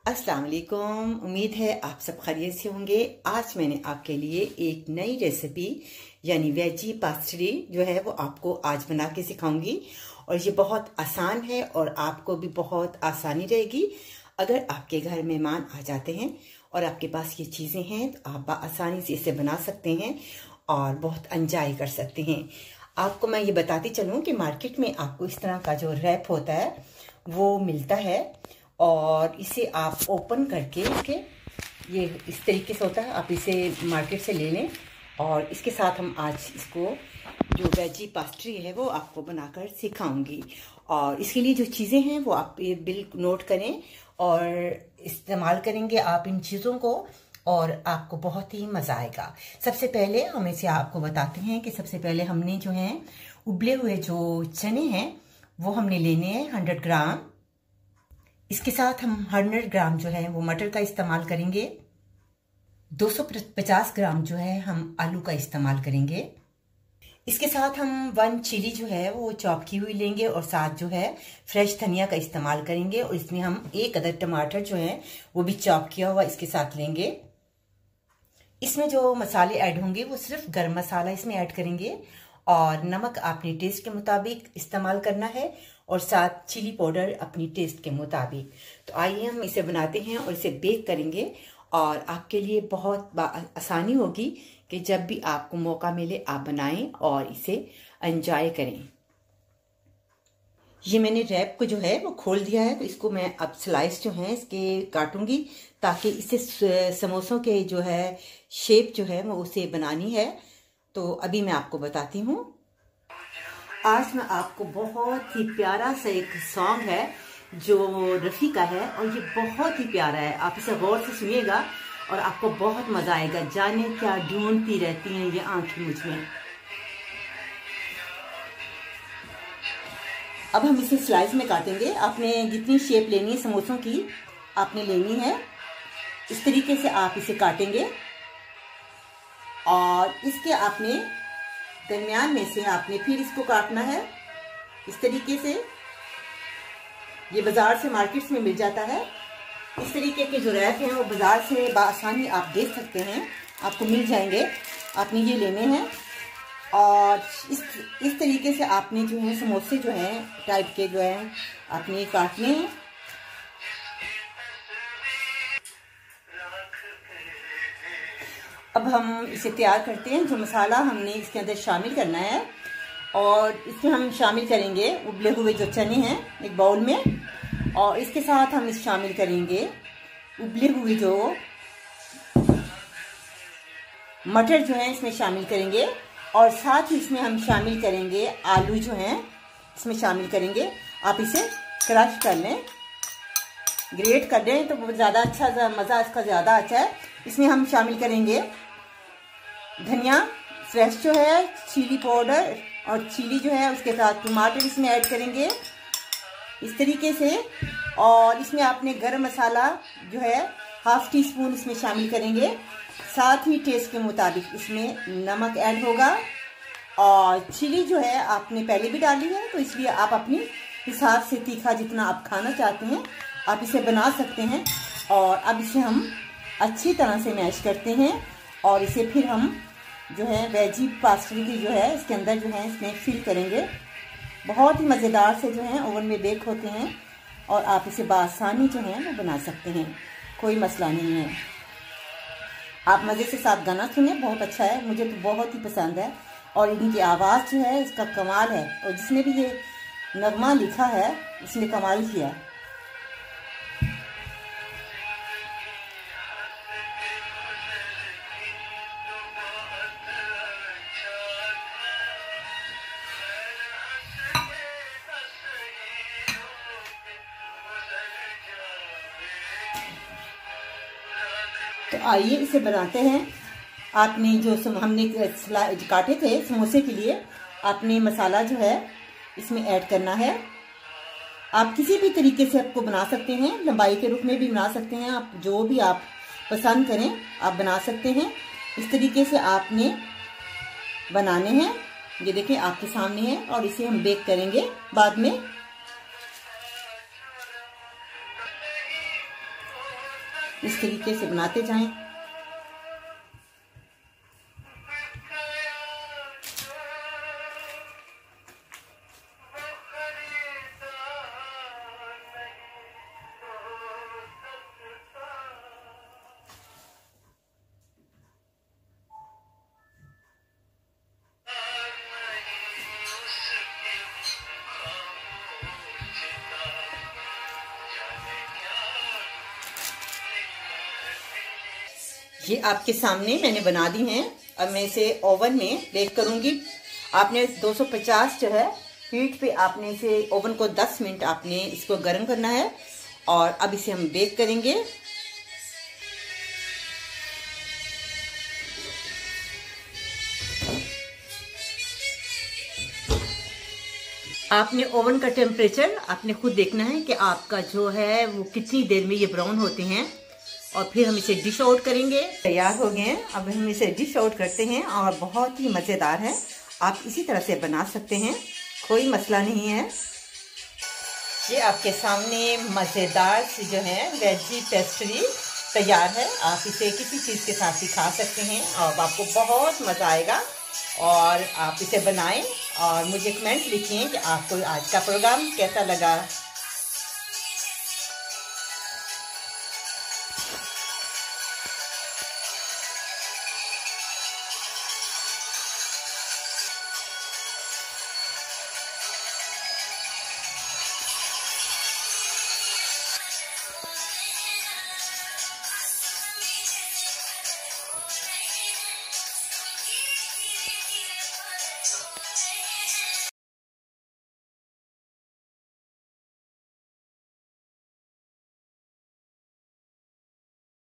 अस्सलाम वालेकुम। उम्मीद है आप सब खैरियत से होंगे। आज मैंने आपके लिए एक नई रेसिपी यानी वेजी पास्ट्री जो है वो आपको आज बना के सिखाऊंगी और ये बहुत आसान है और आपको भी बहुत आसानी रहेगी। अगर आपके घर मेहमान आ जाते हैं और आपके पास ये चीज़ें हैं तो आप आसानी से इसे बना सकते हैं और बहुत एंजॉय कर सकते हैं। आपको मैं ये बताती चलूँ कि मार्केट में आपको इस तरह का जो रैप होता है वो मिलता है और इसे आप ओपन करके इसके ये इस तरीके से होता है। आप इसे मार्केट से ले लें और इसके साथ हम आज इसको जो वेजी पास्ट्री है वो आपको बनाकर सिखाऊंगी। और इसके लिए जो चीज़ें हैं वो आप ये बिल नोट करें और इस्तेमाल करेंगे आप इन चीज़ों को और आपको बहुत ही मज़ा आएगा। सबसे पहले हम इसे आपको बताते हैं कि सबसे पहले हमने जो है उबले हुए जो चने हैं वो हमने लेने हैं 100 ग्राम। इसके साथ हम 100 ग्राम जो है वो मटर का इस्तेमाल करेंगे। 250 ग्राम जो है हम आलू का इस्तेमाल करेंगे। इसके साथ हम 1 चिली जो है वो चॉप की हुई लेंगे और साथ जो है फ्रेश धनिया का इस्तेमाल करेंगे और इसमें हम 1 अदद टमाटर जो है वो भी चॉप किया हुआ इसके साथ लेंगे। इसमें जो मसाले ऐड होंगे वो सिर्फ गरम मसाला इसमें ऐड करेंगे और नमक अपने टेस्ट के मुताबिक इस्तेमाल करना है और साथ चिली पाउडर अपनी टेस्ट के मुताबिक। तो आइए हम इसे बनाते हैं और इसे बेक करेंगे और आपके लिए बहुत आसानी होगी कि जब भी आपको मौका मिले आप बनाएं और इसे एंजॉय करें। ये मैंने रैप को जो है वो खोल दिया है तो इसको मैं अब स्लाइस जो है इसके काटूंगी ताकि इसे समोसों के जो है शेप जो है वो उसे बनानी है। तो अभी मैं आपको बताती हूँ। आज मैं आपको बहुत ही प्यारा सा एक सॉन्ग है जो रफ़ी का है और ये बहुत ही प्यारा है। आप इसे गौर से सुनिएगा और आपको बहुत मज़ा आएगा। जाने क्या ढूंढती रहती हैं ये आंखें मुझ में। अब हम इसे स्लाइस में काटेंगे। आपने जितनी शेप लेनी है समोसों की आपने लेनी है, इस तरीके से आप इसे काटेंगे और इसके आपने दरमियान में से आपने फिर इसको काटना है इस तरीके से। ये बाजार से मार्केट में मिल जाता है। इस तरीके के जो रैप हैं वो बाजार से आसानी आप देख सकते हैं, आपको मिल जाएंगे। आपने ये लेने हैं और इस तरीके से आपने जो है समोसे जो हैं टाइप के जो हैं आपने काटने हैं। अब हम इसे तैयार करते हैं। जो मसाला हमने इसके अंदर शामिल करना है और इसमें हम शामिल करेंगे उबले हुए जो चने हैं एक बाउल में और इसके साथ हम इस शामिल करेंगे उबले हुए जो मटर जो है इसमें शामिल करेंगे और साथ ही इसमें हम शामिल करेंगे आलू जो हैं इसमें शामिल करेंगे। आप इसे क्रश कर लें, ग्रेट कर दें तो बहुत ज़्यादा अच्छा मज़ा इसका ज़्यादा अच्छा है। इसमें हम शामिल करेंगे धनिया फ्रेश जो है, चिली पाउडर और चिली जो है उसके साथ टमाटर इसमें ऐड करेंगे इस तरीके से। और इसमें आपने गरम मसाला जो है 1/2 टीस्पून इसमें शामिल करेंगे। साथ ही टेस्ट के मुताबिक इसमें नमक ऐड होगा और चिली जो है आपने पहले भी डाली है तो इसलिए आप अपनी हिसाब से तीखा जितना आप खाना चाहते हैं आप इसे बना सकते हैं। और अब इसे हम अच्छी तरह से मैश करते हैं और इसे फिर हम जो है वेजी पास्ट्री की जो है इसके अंदर जो है इसमें फिल करेंगे। बहुत ही मज़ेदार से जो है ओवन में बेक होते हैं और आप इसे बआसानी जो है वो बना सकते हैं, कोई मसला नहीं है। आप मज़े से साथ गाना सुने, बहुत अच्छा है, मुझे तो बहुत ही पसंद है और इनकी आवाज़ जो है इसका कमाल है और जिसने भी ये नगमा लिखा है उसने कमाल किया। तो आइए इसे बनाते हैं। आपने जो हमने काटे थे समोसे के लिए आपने मसाला जो है इसमें ऐड करना है। आप किसी भी तरीके से आपको बना सकते हैं, लंबाई के रूप में भी बना सकते हैं, आप जो भी आप पसंद करें आप बना सकते हैं। इस तरीके से आपने बनाने हैं। ये देखें आपके सामने है और इसे हम बेक करेंगे बाद में। इस तरीके से बनाते जाएं। ये आपके सामने मैंने बना दी हैं। अब मैं इसे ओवन में बेक करूंगी। आपने 250 जो है हीट पे आपने इसे ओवन को 10 मिनट आपने इसको गर्म करना है और अब इसे हम बेक करेंगे। आपने ओवन का टेम्परेचर आपने खुद देखना है कि आपका जो है वो कितनी देर में ये ब्राउन होते हैं और फिर हम इसे डिश आउट करेंगे। तैयार हो गए हैं। अब हम इसे डिश आउट करते हैं और बहुत ही मज़ेदार है। आप इसी तरह से बना सकते हैं, कोई मसला नहीं है। ये आपके सामने मज़ेदार सी जो है वेजी पेस्ट्री तैयार है। आप इसे किसी चीज़ के साथ भी खा सकते हैं और आपको बहुत मज़ा आएगा। और आप इसे बनाएं और मुझे कमेंट लिखिए कि आपको आज का प्रोग्राम कैसा लगा।